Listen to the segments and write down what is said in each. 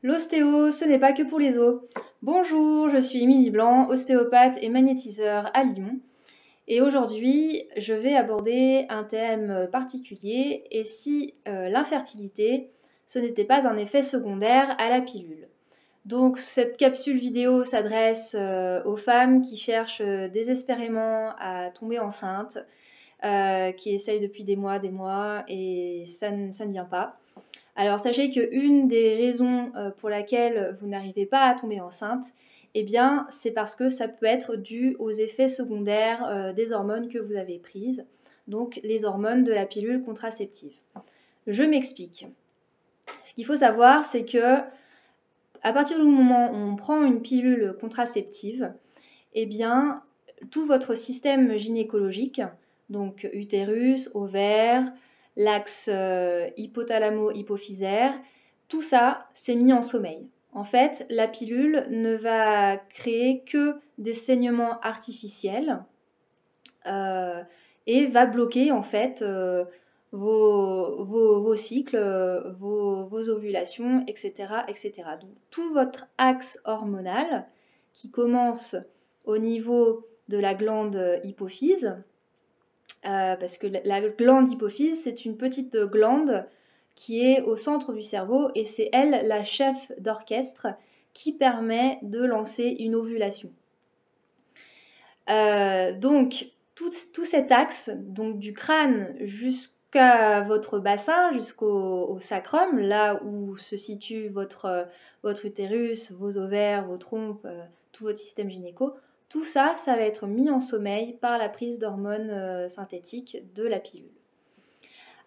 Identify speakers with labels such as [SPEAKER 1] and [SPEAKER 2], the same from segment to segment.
[SPEAKER 1] L'ostéo, ce n'est pas que pour les os. Bonjour, je suis Émilie Blanc, ostéopathe et magnétiseur à Lyon. Et aujourd'hui, je vais aborder un thème particulier et si l'infertilité, ce n'était pas un effet secondaire à la pilule. Donc cette capsule vidéo s'adresse aux femmes qui cherchent désespérément à tomber enceinte, qui essayent depuis des mois et ça ne vient pas. Alors sachez qu'une des raisons pour laquelle vous n'arrivez pas à tomber enceinte, eh bien c'est parce que ça peut être dû aux effets secondaires des hormones que vous avez prises, donc les hormones de la pilule contraceptive. Je m'explique. Ce qu'il faut savoir, c'est que à partir du moment où on prend une pilule contraceptive, eh bien tout votre système gynécologique, donc utérus, ovaire, l'axe hypothalamo-hypophysaire, tout ça s'est mis en sommeil. En fait, la pilule ne va créer que des saignements artificiels et va bloquer en fait vos cycles, vos ovulations, etc., etc. Donc tout votre axe hormonal qui commence au niveau de la glande hypophyse, parce que la glande hypophyse, c'est une petite glande qui est au centre du cerveau et c'est elle la chef d'orchestre qui permet de lancer une ovulation. Donc tout cet axe, donc du crâne jusqu'à votre bassin, jusqu'au sacrum, là où se situe votre utérus, vos ovaires, vos trompes, tout votre système gynéco, tout ça, ça va être mis en sommeil par la prise d'hormones synthétiques de la pilule.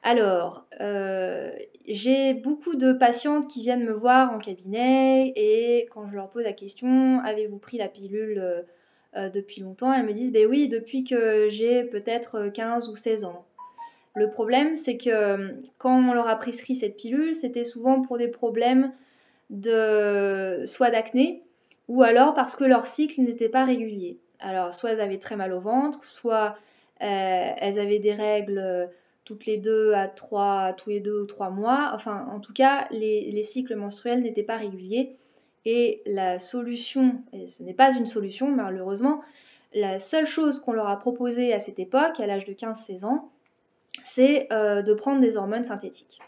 [SPEAKER 1] Alors, j'ai beaucoup de patientes qui viennent me voir en cabinet et quand je leur pose la question, avez-vous pris la pilule depuis longtemps, elles me disent, ben oui, depuis que j'ai peut-être 15 ou 16 ans. Le problème, c'est que quand on leur a prescrit cette pilule, c'était souvent pour des problèmes soit d'acné, ou alors parce que leur cycle n'était pas régulier. Alors, soit elles avaient très mal au ventre, soit elles avaient des règles toutes les tous les 2 ou 3 mois. Enfin, en tout cas, les cycles menstruels n'étaient pas réguliers. Et la solution, et ce n'est pas une solution malheureusement, la seule chose qu'on leur a proposée à cette époque, à l'âge de 15-16 ans, c'est de prendre des hormones synthétiques.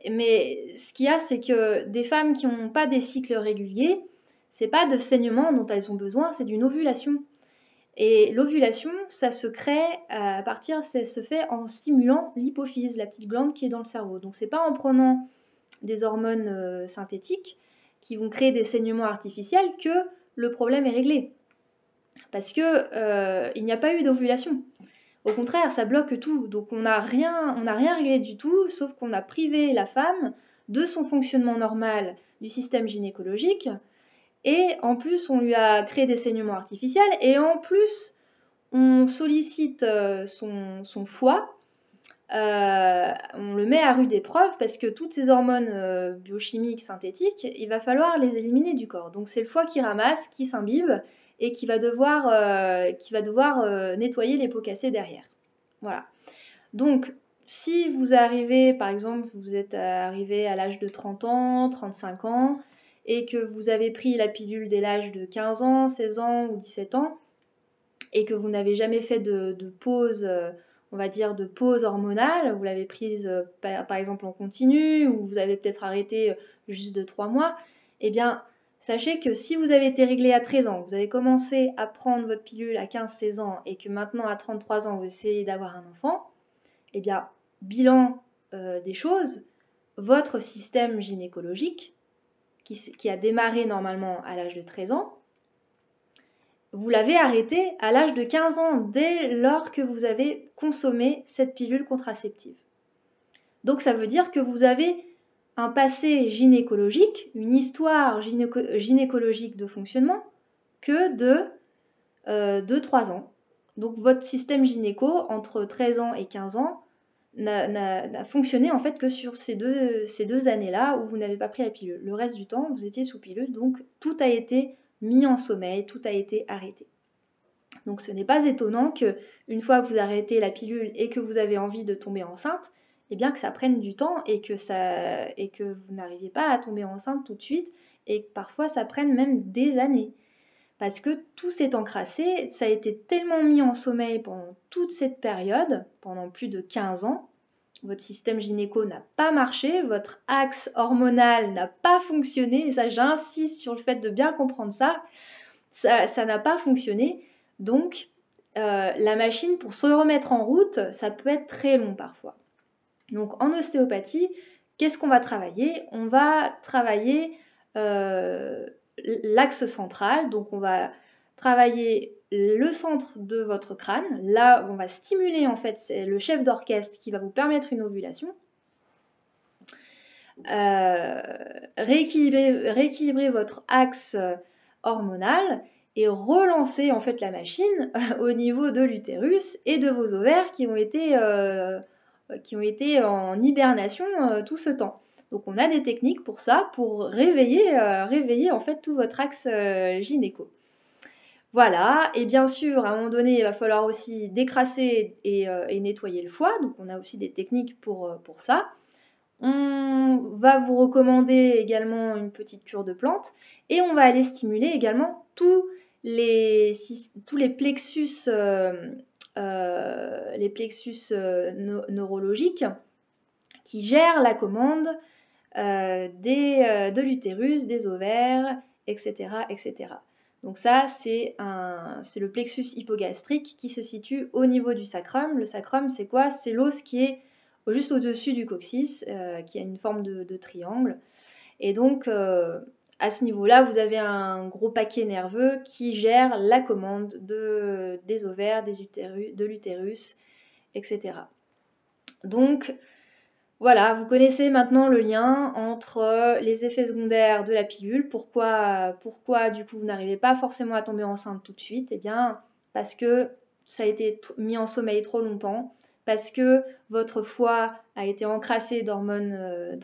[SPEAKER 1] Mais ce qu'il y a, c'est que des femmes qui n'ont pas des cycles réguliers, c'est pas de saignement dont elles ont besoin, c'est d'une ovulation. Et l'ovulation, ça se crée ça se fait en stimulant l'hypophyse, la petite glande qui est dans le cerveau. Donc c'est pas en prenant des hormones synthétiques qui vont créer des saignements artificiels que le problème est réglé. Parce que il n'y a pas eu d'ovulation. Au contraire, ça bloque tout. Donc on n'a rien réglé du tout, sauf qu'on a privé la femme de son fonctionnement normal du système gynécologique. Et en plus, on lui a créé des saignements artificiels. Et en plus, on sollicite son foie. On le met à rude épreuve parce que toutes ces hormones biochimiques synthétiques, il va falloir les éliminer du corps. Donc c'est le foie qui ramasse, qui s'imbibe et qui va devoir nettoyer les pots cassés derrière. Voilà. Donc si vous arrivez, par exemple, vous êtes arrivé à l'âge de 30 ans, 35 ans, et que vous avez pris la pilule dès l'âge de 15 ans, 16 ans ou 17 ans, et que vous n'avez jamais fait de pause, on va dire de pause hormonale, vous l'avez prise par exemple en continu, ou vous avez peut-être arrêté juste de 3 mois, eh bien sachez que si vous avez été réglé à 13 ans, vous avez commencé à prendre votre pilule à 15-16 ans, et que maintenant à 33 ans vous essayez d'avoir un enfant, eh bien bilan des choses, votre système gynécologique, qui a démarré normalement à l'âge de 13 ans, vous l'avez arrêté à l'âge de 15 ans, dès lors que vous avez consommé cette pilule contraceptive. Donc ça veut dire que vous avez un passé gynécologique, une histoire gynécologique de fonctionnement que de 2-3 ans. Donc votre système gynéco, entre 13 ans et 15 ans, n'a fonctionné en fait que sur ces deux années-là où vous n'avez pas pris la pilule. Le reste du temps, vous étiez sous pilule, donc tout a été mis en sommeil, tout a été arrêté. Donc ce n'est pas étonnant qu'une fois que vous arrêtez la pilule et que vous avez envie de tomber enceinte, eh bien que ça prenne du temps et que vous n'arriviez pas à tomber enceinte tout de suite et que parfois ça prenne même des années. Parce que tout s'est encrassé, ça a été tellement mis en sommeil pendant toute cette période, pendant plus de 15 ans, votre système gynéco n'a pas marché, votre axe hormonal n'a pas fonctionné, et ça j'insiste sur le fait de bien comprendre ça, ça n'a pas fonctionné, donc la machine pour se remettre en route, ça peut être très long parfois. Donc en ostéopathie, qu'est-ce qu'on va travailler? On va travailler l'axe central, donc on va travailler le centre de votre crâne, là on va stimuler en fait, c'est le chef d'orchestre qui va vous permettre une ovulation. Rééquilibrer votre axe hormonal et relancer en fait la machine au niveau de l'utérus et de vos ovaires qui ont été en hibernation tout ce temps. Donc on a des techniques pour ça, pour réveiller en fait tout votre axe gynéco. Voilà, et bien sûr, à un moment donné, il va falloir aussi décrasser et nettoyer le foie, donc on a aussi des techniques pour ça. On va vous recommander également une petite cure de plantes et on va aller stimuler également tous les plexus, neurologiques qui gèrent la commande de l'utérus, des ovaires, etc., etc. Donc ça, c'est le plexus hypogastrique qui se situe au niveau du sacrum. Le sacrum, c'est quoi? C'est l'os qui est juste au-dessus du coccyx, qui a une forme de triangle. Et donc, à ce niveau-là, vous avez un gros paquet nerveux qui gère la commande des ovaires, de l'utérus, etc. Donc, voilà, vous connaissez maintenant le lien entre les effets secondaires de la pilule. Pourquoi du coup vous n'arrivez pas forcément à tomber enceinte tout de suite? Eh bien, parce que ça a été mis en sommeil trop longtemps, parce que votre foie a été encrassé d'hormones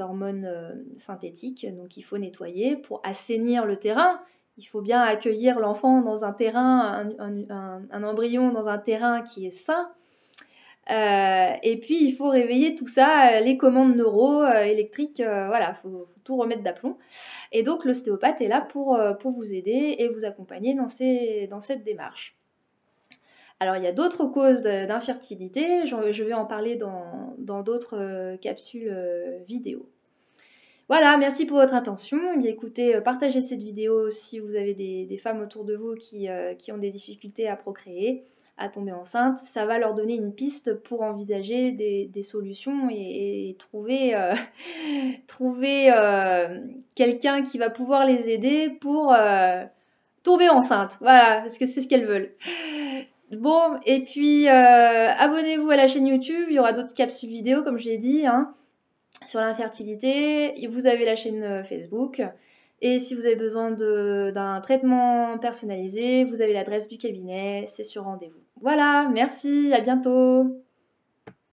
[SPEAKER 1] synthétiques, donc il faut nettoyer pour assainir le terrain. Il faut bien accueillir l'enfant dans un terrain, un embryon dans un terrain qui est sain. Et puis il faut réveiller tout ça, les commandes électriques, voilà, faut tout remettre d'aplomb. Et donc l'ostéopathe est là pour vous aider et vous accompagner dans cette démarche. Alors il y a d'autres causes d'infertilité, je vais en parler dans d'autres capsules vidéo. Voilà, merci pour votre attention. Et bien, écoutez, partagez cette vidéo si vous avez des femmes autour de vous qui ont des difficultés à procréer, à tomber enceinte. Ça va leur donner une piste pour envisager des solutions et trouver quelqu'un qui va pouvoir les aider pour tomber enceinte. Voilà, parce que c'est ce qu'elles veulent. Bon, et puis abonnez-vous à la chaîne YouTube, il y aura d'autres capsules vidéo comme je l'ai dit, hein, sur l'infertilité. Vous avez la chaîne Facebook. Et si vous avez besoin d'un traitement personnalisé, vous avez l'adresse du cabinet, c'est sur rendez-vous. Voilà, merci, à bientôt.